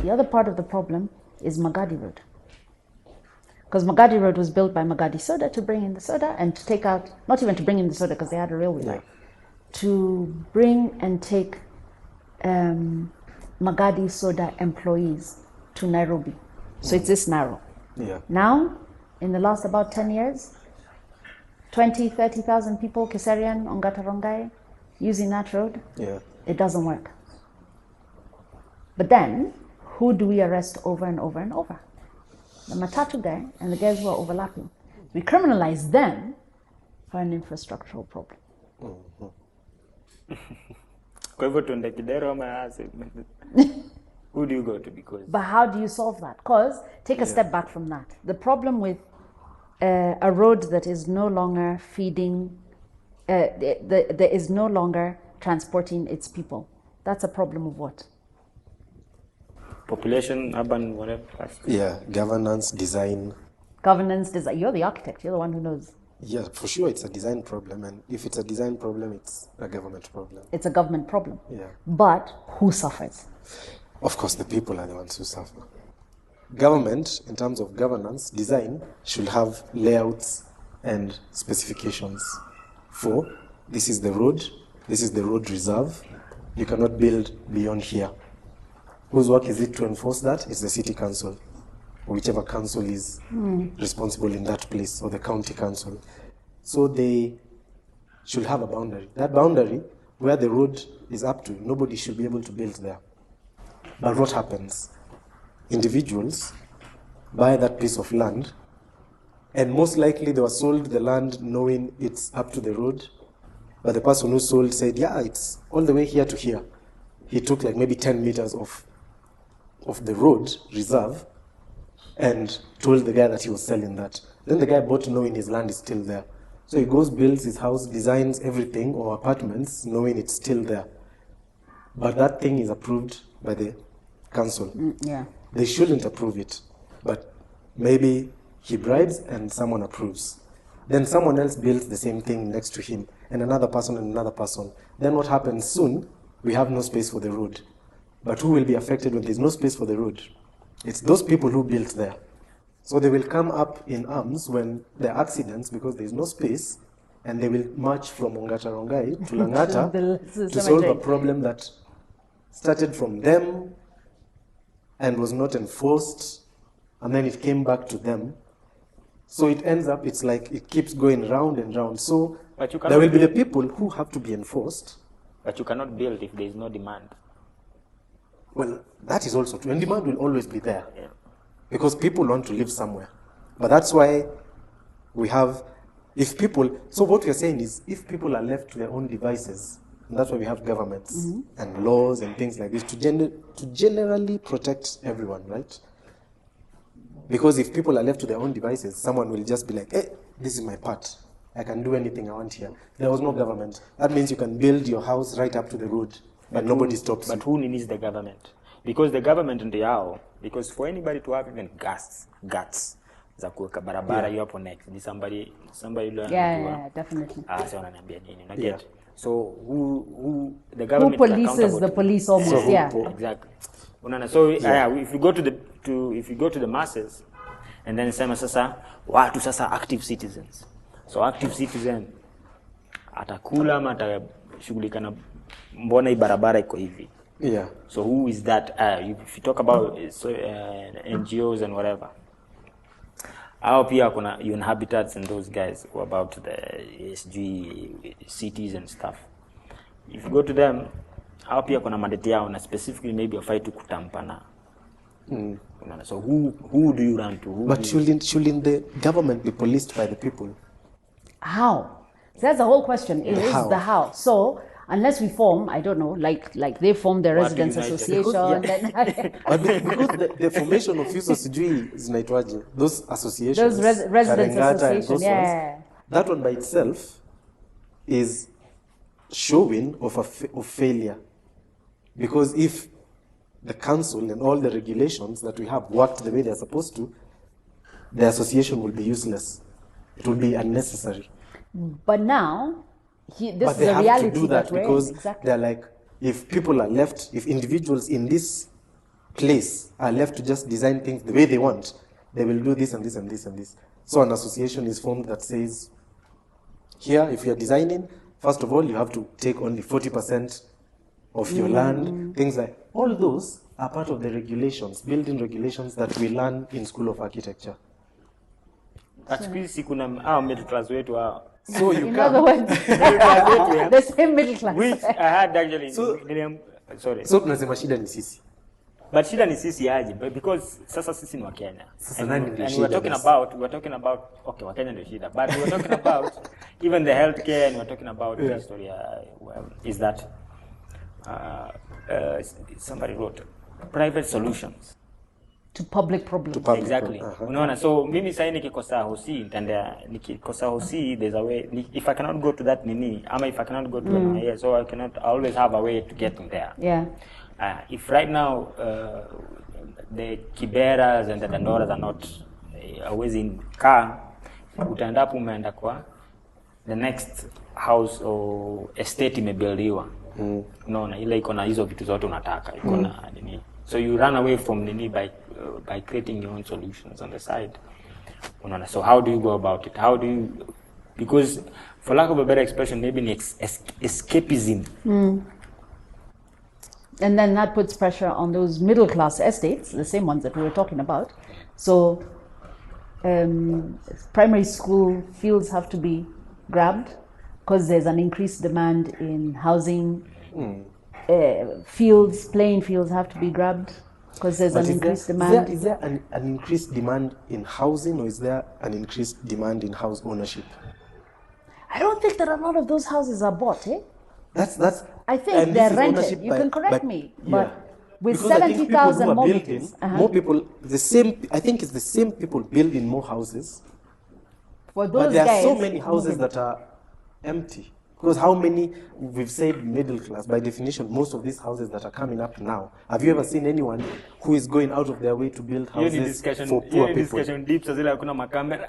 The other part of the problem is Magadi Road. Because Magadi Road was built by Magadi Soda to bring in the soda and to take out, not even to bring in the soda because they had a railway line, to bring and take Magadi Soda employees to Nairobi. So it's this narrow. Yeah. Now, in the last about 10 years, 20, 30,000 people, Keserian, Ongata Rongai, using that road. Yeah. It doesn't work. But then, who do we arrest over and over and over? The Matatu guy and the guys who are overlapping. We criminalize them for an infrastructural problem. Who do you go to? Because But how do you solve that? Because, take a step back from that. The problem with a road that is no longer feeding, that is no longer transporting its people, that's a problem of what? population, urban, whatever. Yeah, governance, design. Governance, design. You're the architect. You're the one who knows. Yeah, for sure it's a design problem. And if it's a design problem, it's a government problem. It's a government problem. Yeah. But who suffers? Of course, the people are the ones who suffer. Government, in terms of governance, design, should have layouts and specifications for this is the road reserve, you cannot build beyond here. Whose work is it to enforce that? It's the city council, or whichever council is responsible in that place, or the county council. So they should have a boundary. That boundary, where the road is up to, nobody should be able to build there. But what happens? Individuals buy that piece of land, and most likely they were sold the land knowing it's up to the road, but the person who sold said, yeah, it's all the way here to here. He took like maybe 10 meters of the road reserve and told the guy that he was selling that. Then the guy bought knowing his land is still there. So he goes, builds his house, designs everything, or apartments, knowing it's still there. But that thing is approved by the council. Yeah. They shouldn't approve it, but maybe he bribes and someone approves. Then someone else builds the same thing next to him, and another person and another person. Then what happens soon? We have no space for the road. But who will be affected when there's no space for the road? It's those people who built there. So they will come up in arms when there are accidents because there's no space, and they will march from Ongata Rongai to Langata to solve a problem that started from them and was not enforced, and then it came back to them. So it ends up, it's like it keeps going round and round. So there will be the people who have to be enforced. But you cannot build if there is no demand. Well, that is also true. And demand will always be there. Yeah. Because people want to live somewhere. But that's why we have, if people, so what we're saying is, if people are left to their own devices, and that's why we have governments and laws and things like this to generally protect everyone, right? Because if people are left to their own devices, someone will just be like, hey, this is my part. I can do anything I want here. There was no government. That means you can build your house right up to the road, but nobody stops you. But who needs the government? Because the government and because for anybody to have even guts za kuweka barabara you hapo next ni somebody yeah, definitely. Sasa wananiambia nini na get. So who the government who polices the police almost, so exactly. Unaona, so if you go to the masses and then sema sasa watu sasa active citizens. So active citizen atakula ama atashughulika na mbona hii barabara iko hivi. Yeah. So who is that? If you talk about NGOs and whatever, how pia kuna Habitats and those guys who are about the ESG cities and stuff. If you go to them, how pia kuna mandate yao na specifically maybe a fight to kutampana. So who do you run to? But shouldn't the government be policed by the people? How? So that's the whole question. It is the how. So unless we form, I don't know, like they form their residents association. Because the formation of Fuso Sijui zinaitwaje, those associations, those residents association, ones, that one by itself is showing of failure. Because if the council and all the regulations that we have worked the way they're supposed to, the association will be useless. It will be unnecessary. But now, this but is a reality. They have to do that we're because in. Exactly. they're like, if people are left, if individuals in this place are left to just design things the way they want, they will do this and this and this and this. So an association is formed that says, here, if you're designing, first of all, you have to take only 40% of your land, things like, all those are part of the regulations, building regulations that we learn in School of Architecture. But middle class wetu hao. So you In can. other words, the same middle class. Which I had actually. So- sorry. So tunasema shida ni sisi. But shida ni sisi aje, because sasa sisi ni wa Kenya. Sasa nani ndio And shida we're talking about okay, wa Kenya ndio shida. But we're talking about even the healthcare, and we're talking about the history is that somebody wrote private solutions To public problems. To public exactly. problem. Unaona, so mimi sasa nikikosa hosi nitaendea, nikikosa hosi there's a way, if I cannot go to that nini ama if I cannot go to NIA, so I always have a way to get there. Yeah. If right now the Kiberas and the Dandoras are not always in car, utaenda hapo umeenda kwa the next house or estate imebuildiwa. Unaona, ile iko na hizo vitu zote unataka, iko na nini. So you run away from nini by creating your own solutions on the side. Unaona, so how do you go about it? How do you, because for lack of a better expression, maybe escapism. And then that puts pressure on those middle class estates, the same ones that we were talking about. So primary school fields have to be grabbed because there's an increased demand in housing. Playing fields have to be grabbed because there's an increased demand. Is there an increased demand in housing, or is there an increased demand in house ownership? I don't think that a lot of those houses are bought, eh? That's. I think and they're this is rented. ownership You by- can correct by- me, yeah. but with Because I think people who 70,000 are more building, people, more people, the same. I think it's the same people building more houses, for but those there are guys, so many houses that are empty. Because how many, we've said middle class, by definition, most of these houses that are coming up now, have you ever seen anyone who is going out of their way to build houses for poor people? Discussion deep, sasa hakuna makamera.